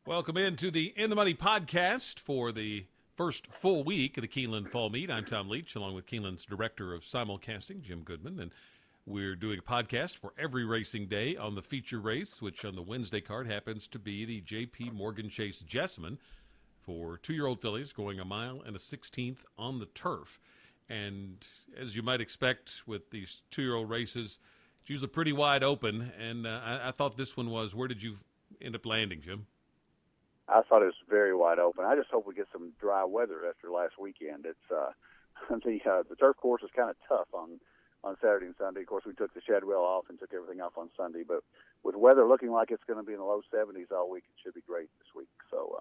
Welcome into the In the Money podcast for the first full week of the Keeneland Fall Meet. I'm Tom Leach, along with Keeneland's Director of Simulcasting, Jim Goodman, and we're doing a podcast for every racing day on the feature race, which on the Wednesday card happens to be the J.P. Morgan Chase Jessamine for 2-year-old fillies going a mile and a 16th on the turf. And as you might expect with these 2-year-old races, it's usually pretty wide open, and I thought this one was. Where did you end up landing, Jim? I thought it was very wide open. I just hope we get some dry weather after last weekend. It's the turf course is kind of tough on Saturday and Sunday. Of course, we took the Shadwell off and took everything off on Sunday. But with weather looking like it's going to be in the low 70s all week, it should be great this week. So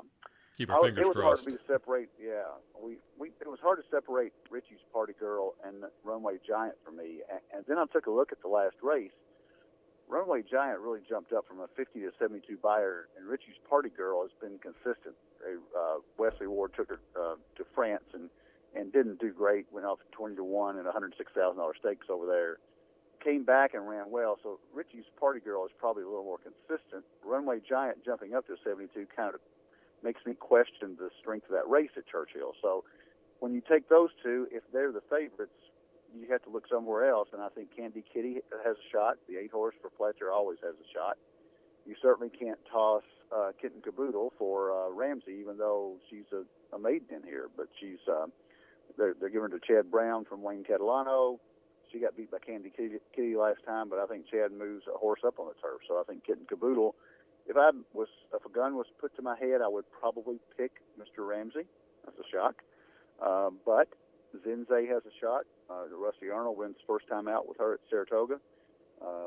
keep our fingers crossed. It was hard for me to separate. Yeah, it was hard to separate Richie's Party Girl and Runway Giant for me. And then I took a look at the last race. Runway Giant really jumped up from a 50 to 72 buyer, and Richie's Party Girl has been consistent. Wesley Ward took her to France and didn't do great. Went off 20 to 1 and $106,000 stakes over there. Came back and ran well. So Richie's Party Girl is probably a little more consistent. Runway Giant jumping up to 72 kind of makes me question the strength of that race at Churchill. So when you take those two, if they're the favorites, you have to look somewhere else, and I think Candy Kitty has a shot. The 8-horse for Fletcher always has a shot. You certainly can't toss Kitten Caboodle for Ramsey, even though she's a maiden in here. But they're giving her to Chad Brown from Wayne Catalano. She got beat by Candy Kitty last time, but I think Chad moves a horse up on the turf. So I think Kitten Caboodle, if a gun was put to my head, I would probably pick Mr. Ramsey. That's a shock. But Zinze has a shot. Rusty Arnold wins first time out with her at Saratoga.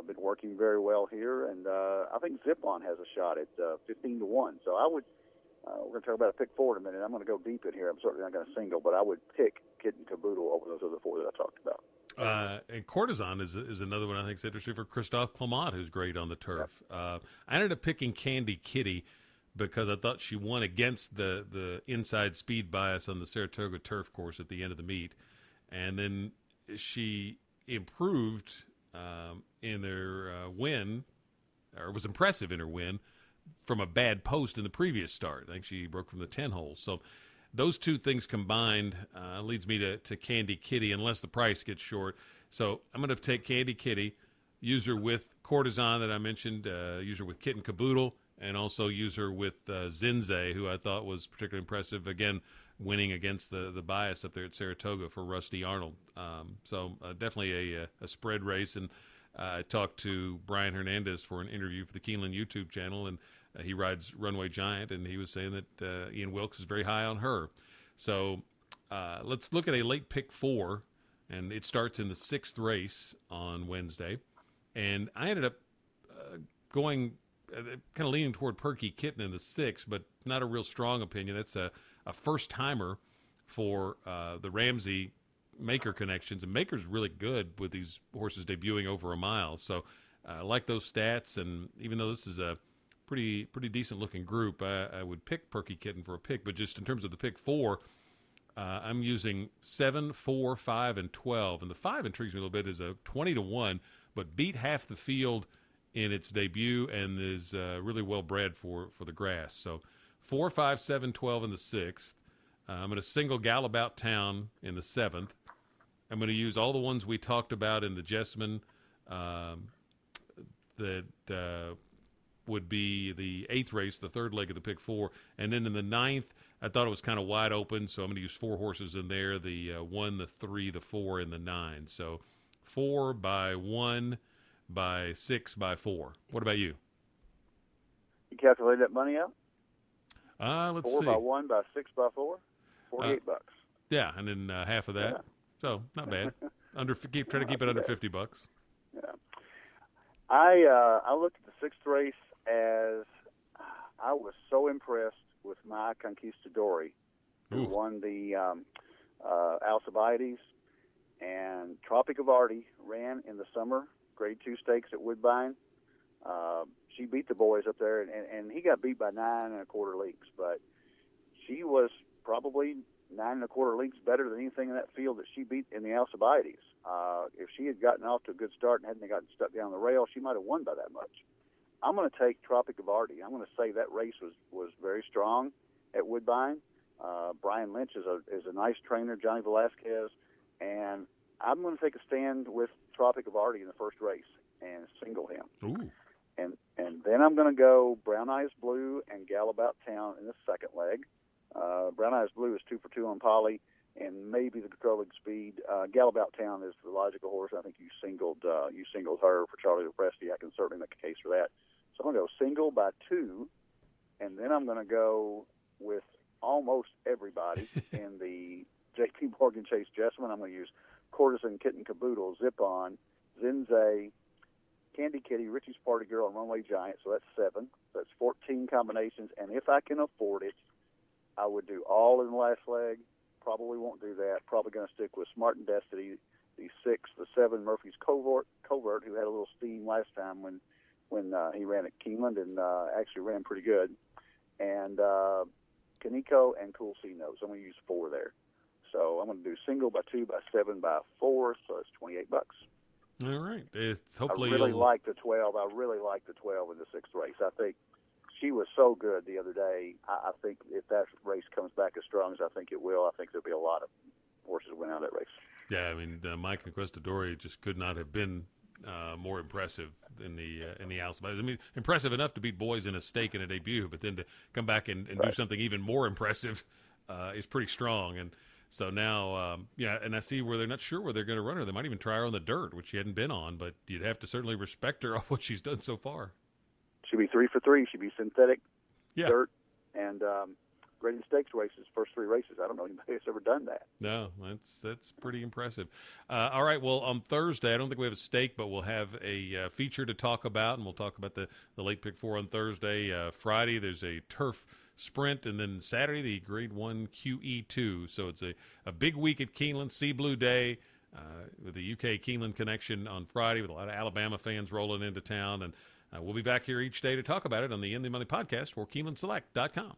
Been working very well here, and I think Zip-On has a shot at 15 to 1. So I would. We're going to talk about a pick four in a minute. I'm going to go deep in here. I'm certainly not going to single, but I would pick Kitten Caboodle over those other four that I talked about. And Courtesan is another one I think is interesting for Christophe Clement, who's great on the turf. Yep. I ended up picking Candy Kitty because I thought she won against the inside speed bias on the Saratoga turf course at the end of the meet. And then she improved in their win, or was impressive in her win, from a bad post in the previous start. I think she broke from the 10 hole. So those two things combined leads me to Candy Kitty, unless the price gets short. So I'm going to take Candy Kitty, use her with Courtesan that I mentioned, use her with Kitten Caboodle, and also use her with Zinze, who I thought was particularly impressive, again, winning against the bias up there at Saratoga for Rusty Arnold. So definitely a spread race. And I talked to Brian Hernandez for an interview for the Keeneland YouTube channel, and he rides Runway Giant, and he was saying that Ian Wilkes is very high on her. So let's look at a late pick four, and it starts in the 6th race on Wednesday. And I ended up going kind of leaning toward Perky Kitten in the 6th, but not a real strong opinion. That's a first-timer for the Ramsey Maker connections, and Maker's really good with these horses debuting over a mile. So I like those stats, and even though this is a pretty decent-looking group, I would pick Perky Kitten for a pick. But just in terms of the pick four, I'm using 7, 4, 5, and 12. And the 5 intrigues me a little bit. Is a 20 to 1, but beat half the field in its debut and is really well bred for the grass. So 4, 5, 7, 12 in the 6th. I'm going to single Gal About Town in the 7th. I'm going to use all the ones we talked about in the Jessamine that would be the 8th race, the 3rd leg of the pick four. And then in the 9th, I thought it was kind of wide open, so I'm going to use 4 horses in there, the 1, the 3, the 4, and the 9. So 4 by 1 by 6 by 4. What about you? You calculate that money out? Let's 4 see. 4 by 1 by 6 by 4? $48. Yeah, and then half of that. Yeah. So not bad. Try to keep it under $50. Yeah. I looked at the 6th race as I was so impressed with my Conquistadori, who won the Alcibiades, and Tropic of Artie ran in the summer Grade 2 stakes at Woodbine. She beat the boys up there, and he got beat by 9 1/4 lengths, but she was probably 9 1/4 lengths better than anything in that field that she beat in the Alcibiades. If she had gotten off to a good start and hadn't gotten stuck down the rail, she might have won by that much. I'm going to take Tropic of Artie. I'm going to say that race was very strong at Woodbine. Brian Lynch is a nice trainer, Johnny Velasquez, and I'm going to take a stand with Tropic of Artie in the first race and single him. Ooh. And then I'm going to go Brown Eyes Blue and Gal About Town in the second leg. Brown Eyes Blue is 2 for 2 on Polly, and maybe the controlling speed. Gal About Town is the logical horse. I think you singled her for Charlie Lopresti. I can certainly make a case for that. So I'm going to go single by 2, and then I'm going to go with almost everybody in the J.P. Morgan Chase Jessamine. I'm going to use Courtesan, Kitten Caboodle, Zip On, Zinze, Candy Kitty, Richie's Party Girl, and Runway Giant. So that's 7. So that's 14 combinations. And if I can afford it, I would do all in the last leg. Probably won't do that. Probably going to stick with Smart and Destiny, the 6, the 7, Murphy's Covert, who had a little steam last time when he ran at Keeneland and actually ran pretty good. And Kaneko and Cool C Notes. I'm going to use 4 there. So I'm going to do single by 2 by 7 by 4. So it's $28. All right. It's hopefully I really like the 12. I really like the 12 in the 6th race. I think she was so good the other day. I think if that race comes back as strong as I think it will, I think there'll be a lot of horses win out of that race. Yeah, I mean, Mike Conquistador just could not have been more impressive in the Alcibie. I mean, impressive enough to beat Boys in a stake in a debut, but then to come back and do something even more impressive is pretty strong. And so now, and I see where they're not sure where they're going to run her. They might even try her on the dirt, which she hadn't been on, but you'd have to certainly respect her off what she's done so far. She'd be 3 for 3. She'd be synthetic, yeah, dirt, and graded stakes races, first 3 races. I don't know anybody that's ever done that. No, that's pretty impressive. All right, well, on Thursday, I don't think we have a stake, but we'll have a feature to talk about, and we'll talk about the late pick 4 on Thursday. Friday, there's a turf sprint, and then Saturday, the Grade 1 QE2. So it's a big week at Keeneland, Sea Blue Day, with the UK Keeneland connection on Friday, with a lot of Alabama fans rolling into town. And we'll be back here each day to talk about it on the In the Money podcast for KeenelandSelect.com.